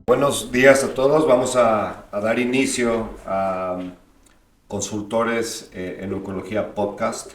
Buenos días a todos. Vamos a dar inicio a Consultores en Oncología Podcast.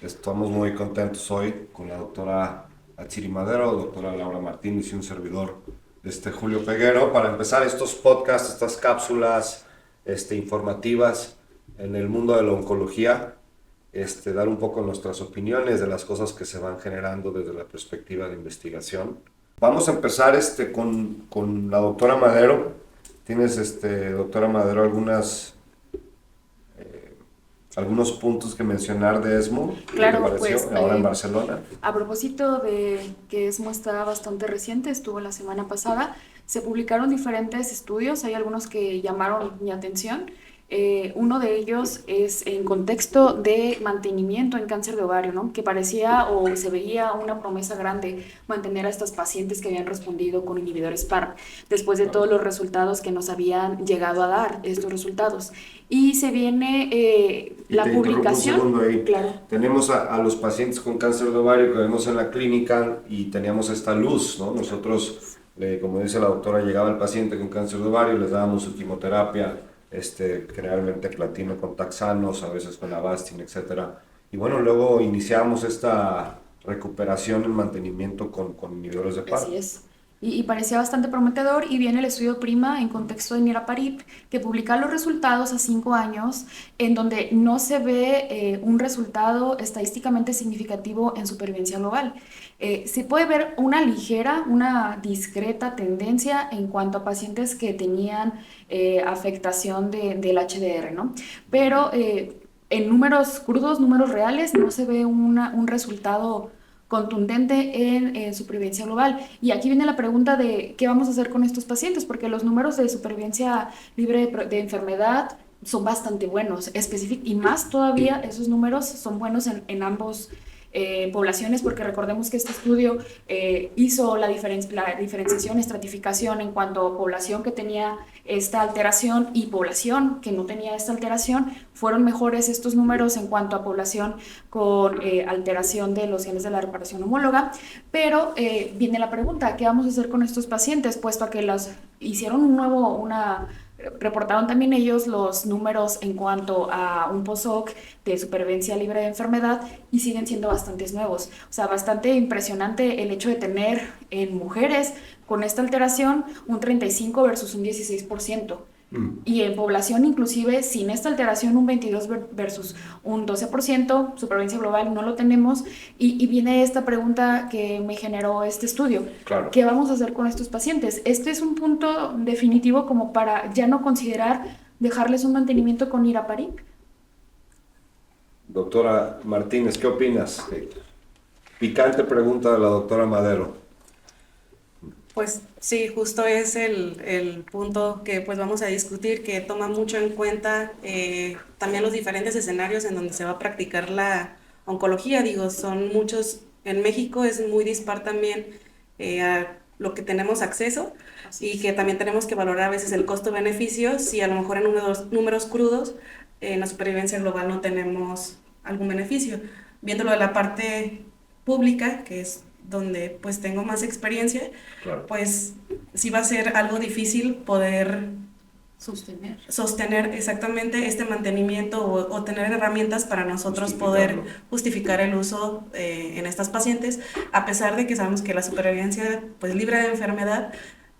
Estamos muy contentos hoy con la doctora Atsiri Madero, doctora Laura Martínez y un servidor, Julio Peguero, para empezar estos podcasts, estas cápsulas informativas en el mundo de la oncología, dar un poco nuestras opiniones de las cosas que se van generando desde la perspectiva de investigación. Vamos a empezar con la doctora Madero. Tienes, doctora Madero, algunos puntos que mencionar de ESMO. Claro, ¿Qué te pareció? pues Ahora en Barcelona. a propósito de que ESMO está bastante reciente, estuvo la semana pasada, se publicaron diferentes estudios, hay algunos que llamaron mi atención. Uno de ellos es en contexto de mantenimiento en cáncer de ovario, ¿no? Que parecía o se veía una promesa grande mantener a estas pacientes que habían respondido con inhibidores PARP, después de todos los resultados que nos habían llegado a dar estos resultados. Y se viene la publicación. Un segundo ahí. Claro. Tenemos a los pacientes con cáncer de ovario que vemos en la clínica y teníamos esta luz, ¿no? Nosotros, como dice la doctora, llegaba el paciente con cáncer de ovario, les dábamos su quimioterapia, generalmente platino con taxanos, a veces con Avastin, etcétera. Y bueno, luego iniciamos esta recuperación en mantenimiento con inhibidores de PARP. Así es. Y parecía bastante prometedor, y viene el estudio PRIMA en contexto de niraparib, que publica los resultados a 5 años, en donde no se ve un resultado estadísticamente significativo en supervivencia global. Se puede ver una ligera, una discreta tendencia en cuanto a pacientes que tenían afectación del HDR, ¿no? Pero en números crudos, números reales, no se ve un resultado contundente en supervivencia global. Y aquí viene la pregunta de qué vamos a hacer con estos pacientes, porque los números de supervivencia libre de enfermedad son bastante buenos, y más todavía esos números son buenos en ambos poblaciones, porque recordemos que este estudio hizo la diferenciación, estratificación en cuanto a población que tenía esta alteración y población que no tenía esta alteración. Fueron mejores estos números en cuanto a población con alteración de los genes de la reparación homóloga, pero viene la pregunta, ¿qué vamos a hacer con estos pacientes? Puesto a que reportaron también ellos los números en cuanto a un POSOC de supervivencia libre de enfermedad, y siguen siendo bastantes nuevos. O sea, bastante impresionante el hecho de tener en mujeres con esta alteración un 35 versus un 16%. Y en población inclusive sin esta alteración un 22 versus un 12%, supervivencia global no lo tenemos, y viene esta pregunta que me generó este estudio. Claro. ¿Qué vamos a hacer con estos pacientes? Este es un punto definitivo como para ya no considerar dejarles un mantenimiento con niraparib. Doctora Martínez, ¿qué opinas? Picante pregunta de la doctora Madero. Pues sí, justo es el punto que pues vamos a discutir, que toma mucho en cuenta también los diferentes escenarios en donde se va a practicar la oncología. Digo, son muchos, en México es muy dispar también a lo que tenemos acceso, y que también tenemos que valorar a veces el costo-beneficio, si a lo mejor en números crudos en la supervivencia global no tenemos algún beneficio. Viéndolo de la parte pública, que es donde pues tengo más experiencia, Claro. Pues sí va a ser algo difícil poder sostener exactamente este mantenimiento o tener herramientas para nosotros poder justificar el uso en estas pacientes, a pesar de que sabemos que la supervivencia pues libre de enfermedad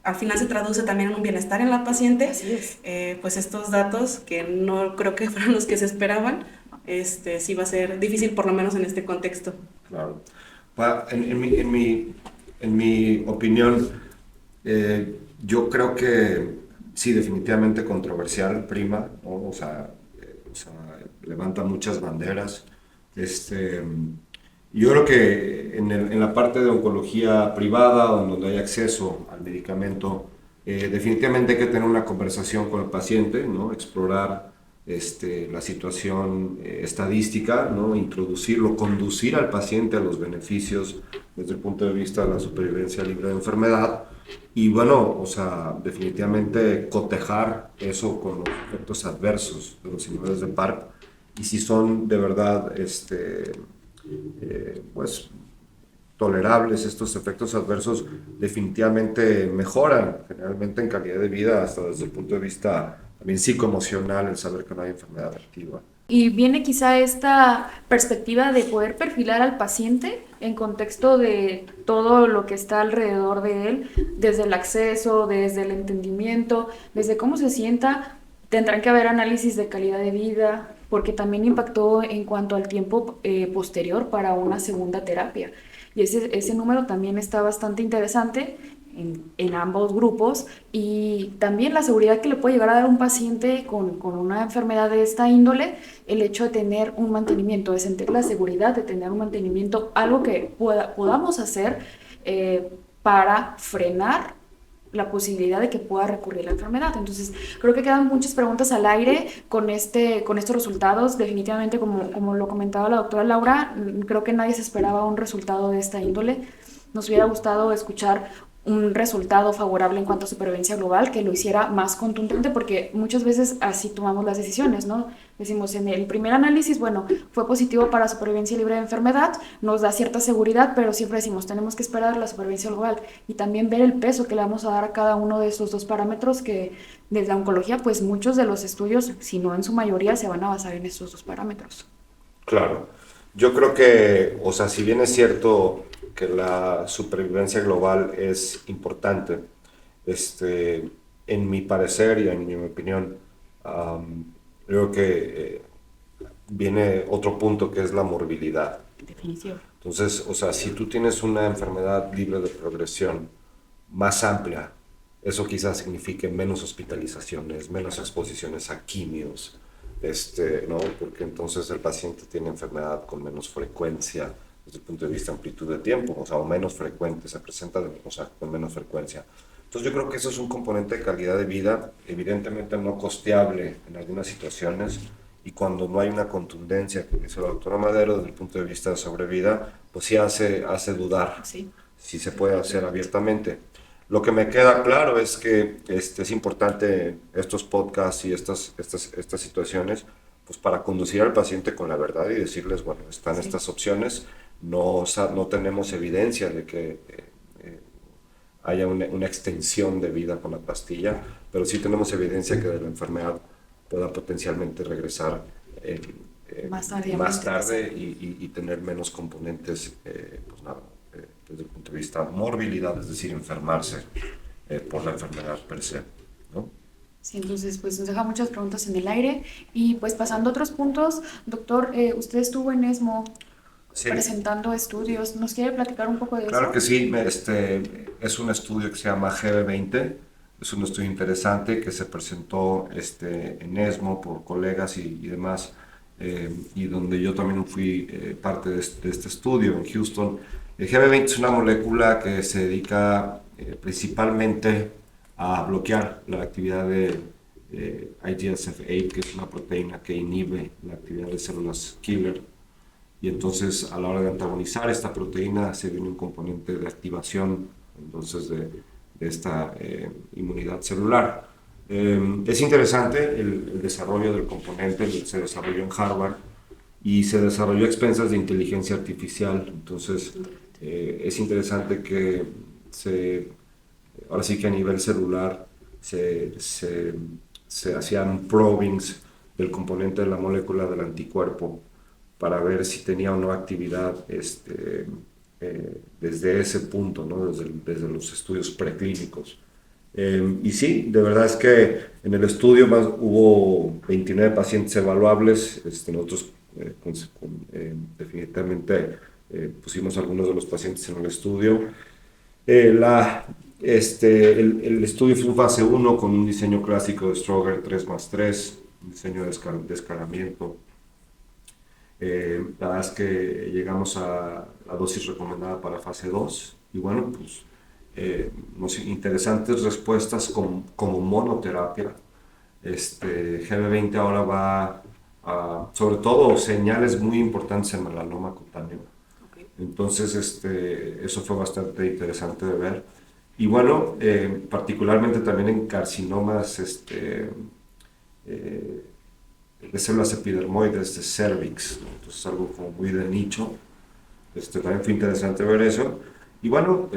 al final se traduce también en un bienestar en la paciente. Así es. Pues estos datos, que no creo que fueron los que se esperaban, sí va a ser difícil, por lo menos en este contexto. Claro. En mi opinión, yo creo que sí, definitivamente controversial, PRIMA, ¿no? O sea, levanta muchas banderas. Yo creo que en la parte de oncología privada, donde hay acceso al medicamento, definitivamente hay que tener una conversación con el paciente, ¿no? Explorar la situación estadística, ¿no? Introducirlo, conducir al paciente a los beneficios desde el punto de vista de la supervivencia libre de enfermedad, y bueno, o sea, definitivamente cotejar eso con los efectos adversos de los inhibidores de PARP, y si son de verdad pues tolerables, estos efectos adversos definitivamente mejoran generalmente en calidad de vida, hasta desde el punto de vista también psicoemocional, el saber que no hay enfermedad activa. Y viene quizá esta perspectiva de poder perfilar al paciente en contexto de todo lo que está alrededor de él, desde el acceso, desde el entendimiento, desde cómo se sienta. Tendrán que haber análisis de calidad de vida, porque también impactó en cuanto al tiempo posterior para una segunda terapia. Y ese número también está bastante interesante en ambos grupos, y también la seguridad que le puede llegar a dar un paciente con una enfermedad de esta índole, el hecho de tener un mantenimiento, de sentir la seguridad de tener un mantenimiento, algo que podamos hacer para frenar la posibilidad de que pueda recurrir la enfermedad. Entonces, creo que quedan muchas preguntas al aire con estos resultados. Definitivamente, como lo comentaba la doctora Laura, creo que nadie se esperaba un resultado de esta índole. Nos hubiera gustado escuchar un resultado favorable en cuanto a supervivencia global, que lo hiciera más contundente, porque muchas veces así tomamos las decisiones, ¿no? Decimos, en el primer análisis, bueno, fue positivo para supervivencia libre de enfermedad, nos da cierta seguridad, pero siempre decimos, tenemos que esperar la supervivencia global y también ver el peso que le vamos a dar a cada uno de esos dos parámetros, que desde la oncología, pues muchos de los estudios, si no en su mayoría, se van a basar en estos dos parámetros. Claro, yo creo que, o sea, si bien es cierto que la supervivencia global es importante, en mi parecer y en mi opinión, creo que viene otro punto que es la morbilidad. Definición. Entonces, o sea, si tú tienes una enfermedad libre de progresión más amplia, eso quizás signifique menos hospitalizaciones, menos exposiciones a quimios, ¿no? Porque entonces el paciente tiene enfermedad con menos frecuencia desde el punto de vista de amplitud de tiempo, o sea, o menos frecuente, se presenta, o sea, con menos frecuencia. Entonces yo creo que eso es un componente de calidad de vida, evidentemente no costeable en algunas situaciones, y cuando no hay una contundencia, que dice la doctora Madero, desde el punto de vista de sobrevida, pues sí hace dudar Sí. si se puede hacer abiertamente. Lo que me queda claro es que es importante estos podcasts y estas situaciones, pues para conducir al paciente con la verdad y decirles, bueno, están estas opciones, no tenemos evidencia de que haya una extensión de vida con la pastilla, pero sí tenemos evidencia que de la enfermedad pueda potencialmente regresar más tarde y tener menos componentes, pues nada, desde el punto de vista morbilidad, es decir, enfermarse por la enfermedad per se, ¿no? Sí, entonces pues nos deja muchas preguntas en el aire, y pues pasando a otros puntos, doctor, usted estuvo en ESMO Sí. presentando estudios, ¿nos quiere platicar un poco de Claro eso? que sí, es un estudio que se llama GB20, es un estudio interesante que se presentó en ESMO por colegas y demás, y donde yo también fui parte de este estudio en Houston. El GB20 es una molécula que se dedica principalmente a bloquear la actividad de IGSF-8, que es una proteína que inhibe la actividad de células killer. Y entonces a la hora de antagonizar esta proteína se viene un componente de activación entonces de esta inmunidad celular. Es interesante el desarrollo del componente, se desarrolló en Harvard y se desarrolló a expensas de inteligencia artificial. Entonces es interesante que ahora sí que a nivel celular se hacían probings del componente de la molécula del anticuerpo para ver si tenía o no actividad desde ese punto, ¿no? desde los estudios preclínicos. Y sí, de verdad es que en el estudio hubo 29 pacientes evaluables. Nosotros definitivamente pusimos algunos de los pacientes en el estudio. El estudio fue un fase 1 con un diseño clásico de Stroger 3+3, un diseño de escalamiento. La verdad es que llegamos a la dosis recomendada para fase 2 y bueno, pues interesantes respuestas como monoterapia. GB20 ahora va a, sobre todo, señales muy importantes en melanoma cutáneo. Okay. Entonces, eso fue bastante interesante de ver. Y bueno, particularmente también en carcinomas de células epidermoides de cervix, ¿no? Entonces algo como muy de nicho. También fue interesante ver eso. Y bueno,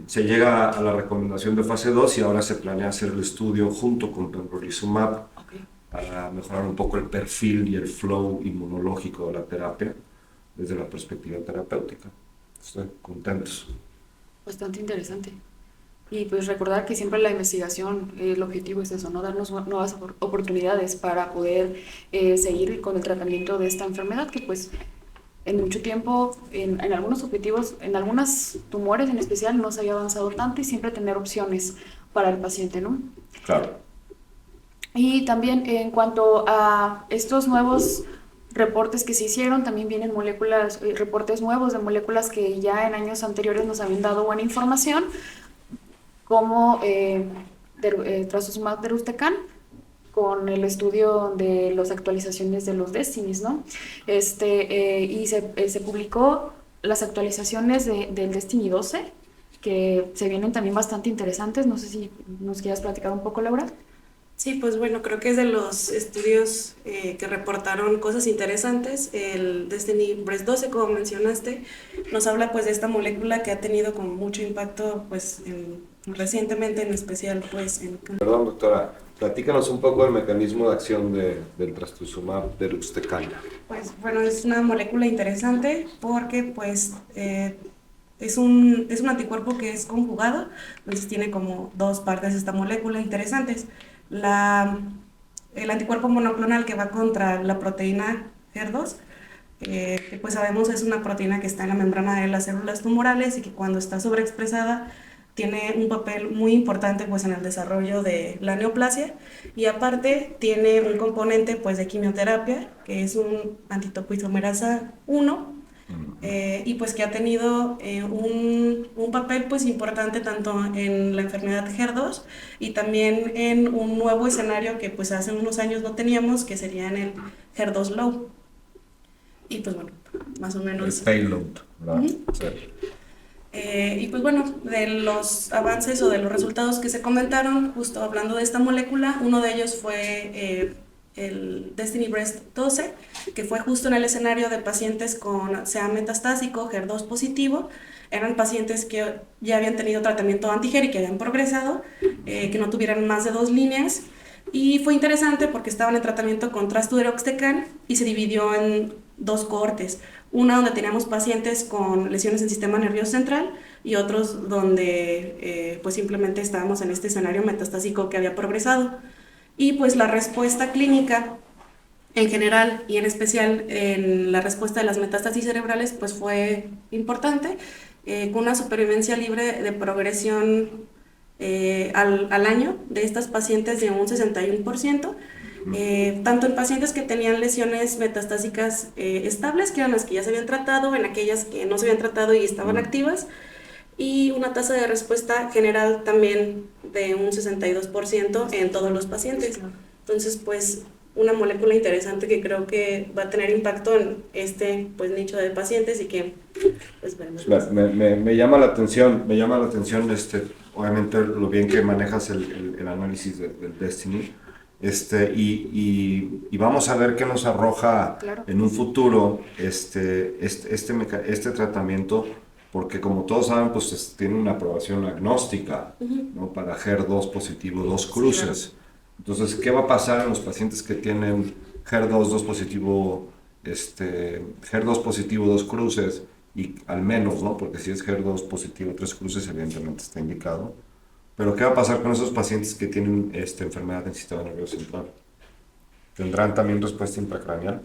se llega a la recomendación de fase 2 y ahora se planea hacer el estudio junto con pembrolizumab para mejorar un poco el perfil y el flow inmunológico de la terapia desde la perspectiva terapéutica. Estoy contentos. Bastante interesante. Y pues recordar que siempre la investigación, el objetivo es eso, ¿no? Darnos nuevas oportunidades para poder seguir con el tratamiento de esta enfermedad que pues en mucho tiempo, en algunos objetivos, en algunos tumores en especial, no se había avanzado tanto y siempre tener opciones para el paciente, ¿no? Claro. Y también en cuanto a estos nuevos reportes que se hicieron, también vienen moléculas, reportes nuevos de moléculas que ya en años anteriores nos habían dado buena información, como trastuzumab deruxtecan, con el estudio de las actualizaciones de los Destinies, ¿no? Y se publicó las actualizaciones del Destiny 12, que se vienen también bastante interesantes. No sé si nos quieras platicar un poco, Laura. Sí, pues bueno, creo que es de los estudios que reportaron cosas interesantes. El Destiny Breast 12, como mencionaste, nos habla pues de esta molécula que ha tenido como mucho impacto pues recientemente, en especial pues en... Perdón, doctora, platícanos un poco del mecanismo de acción del trastuzumab deruxtecan. Pues bueno, es una molécula interesante porque pues es un anticuerpo que es conjugado, entonces tiene como dos partes esta molécula interesantes. El anticuerpo monoclonal que va contra la proteína HER2, que pues sabemos es una proteína que está en la membrana de las células tumorales y que cuando está sobreexpresada tiene un papel muy importante pues en el desarrollo de la neoplasia, y aparte tiene un componente pues de quimioterapia que es un antitopoisomerasa 1, y pues que ha tenido un papel pues importante tanto en la enfermedad HER2 y también en un nuevo escenario que pues hace unos años no teníamos, que sería en el HER2 low. Y pues bueno, más o menos... El payload, ¿verdad? Sí. Y pues bueno, de los avances o de los resultados que se comentaron, justo hablando de esta molécula, uno de ellos fue el Destiny Breast 12, que fue justo en el escenario de pacientes con SEA metastásico, HER2 positivo. Eran pacientes que ya habían tenido tratamiento anti-HER y que habían progresado, que no tuvieran más de 2 líneas. Y fue interesante porque estaban en tratamiento con trastuzumab y se dividió en 2 cohortes. Una donde teníamos pacientes con lesiones en el sistema nervioso central y otros donde pues simplemente estábamos en este escenario metastásico que había progresado. Y pues la respuesta clínica en general y en especial en la respuesta de las metástasis cerebrales pues fue importante, con una supervivencia libre de progresión al año de estas pacientes de un 61%. Tanto en pacientes que tenían lesiones metastásicas estables, que eran las que ya se habían tratado, en aquellas que no se habían tratado y estaban activas, y una tasa de respuesta general también de un 62% en todos los pacientes. Entonces, pues, una molécula interesante que creo que va a tener impacto en este pues, nicho de pacientes y que, pues, veremos. Me llama la atención, obviamente lo bien que manejas el análisis del Destiny. Y vamos a ver qué nos arroja en un futuro este tratamiento, porque como todos saben, pues tiene una aprobación agnóstica, ¿no? Para HER2 positivo, 2 cruces. Sí, claro. Entonces, ¿qué va a pasar en los pacientes que tienen HER2, 2 positivo, HER2 positivo, 2 cruces, y al menos, ¿no? Porque si es HER2 positivo, 3 cruces, evidentemente está indicado. Pero ¿qué va a pasar con esos pacientes que tienen enfermedad del sistema nervioso central? ¿Tendrán también respuesta intracraneal?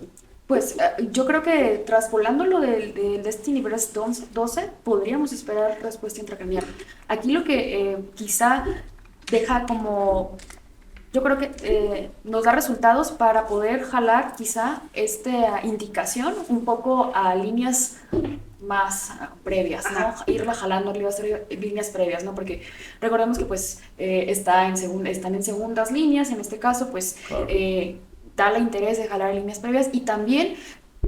Pues yo creo que traspolando lo del Destiny Breast 12, podríamos esperar respuesta intracraneal. Aquí lo que quizá deja como... Yo creo que nos da resultados para poder jalar quizá esta indicación un poco a líneas más previas, ¿no? Irla jalando líneas previas, ¿no? Porque recordemos que pues están en segundas líneas, en este caso pues claro. Da el interés de jalar líneas previas, y también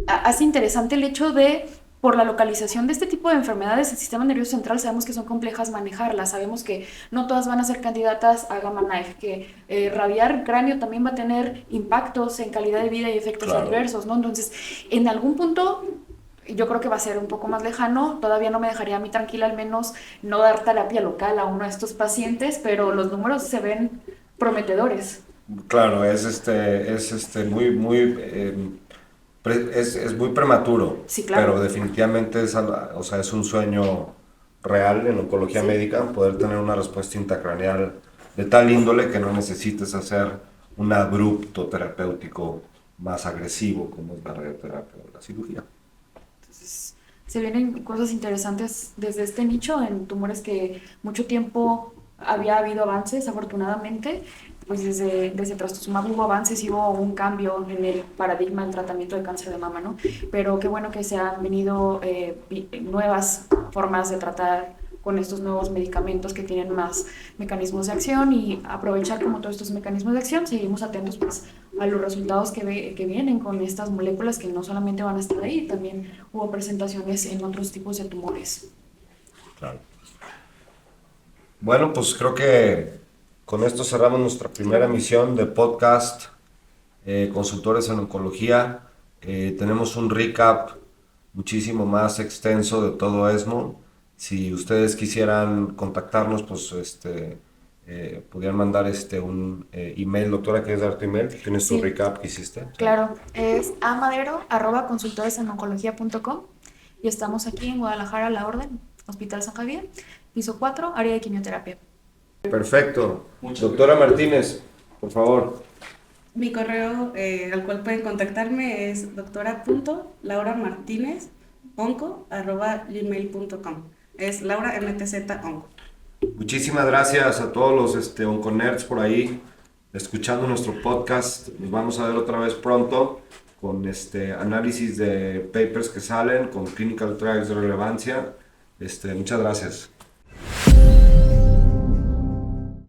hace interesante el hecho de, por la localización de este tipo de enfermedades, el sistema nervioso central sabemos que son complejas manejarlas, sabemos que no todas van a ser candidatas a gamma knife, que radiar el cráneo también va a tener impactos en calidad de vida y efectos adversos, ¿no? Entonces, en algún punto yo creo que va a ser un poco más lejano. Todavía no me dejaría a mí tranquila, al menos no dar terapia local a uno de estos pacientes, pero los números se ven prometedores. Claro, es muy prematuro, Sí, claro. pero definitivamente o sea, es un sueño real en oncología Sí. médica poder tener una respuesta intracraneal de tal índole que no necesites hacer un abrupto terapéutico más agresivo como es la radioterapia o la cirugía. Entonces, se vienen cosas interesantes desde este nicho en tumores que mucho tiempo había habido avances, afortunadamente. Pues desde trastuzumab hubo avances y hubo un cambio en el paradigma del tratamiento de cáncer de mama, ¿no? Pero qué bueno que se han venido nuevas formas de tratar con estos nuevos medicamentos que tienen más mecanismos de acción y aprovechar como todos estos mecanismos de acción, seguimos atentos pues a los resultados que vienen con estas moléculas que no solamente van a estar ahí, también hubo presentaciones en otros tipos de tumores. Claro. Bueno, pues creo que con esto cerramos nuestra primera emisión de podcast Consultores en Oncología. Tenemos un recap muchísimo más extenso de todo ESMO. Si ustedes quisieran contactarnos, pues pudieran mandar un email. Doctora, ¿quieres dar tu email? ¿Tienes tu Sí, recap que hiciste? Sí. claro, es amadero@consultoresenoncología.com y estamos aquí en Guadalajara a la orden, Hospital San Javier, piso 4, área de quimioterapia. Perfecto. Doctora Martínez, por favor. Mi correo al cual pueden contactarme es doctora.lauramartinezonco@gmail.com. Es Laura MTZ Onco. Muchísimas gracias a todos los Onconerds por ahí escuchando nuestro podcast. Nos vamos a ver otra vez pronto con análisis de papers que salen, con clinical trials de relevancia. Muchas gracias.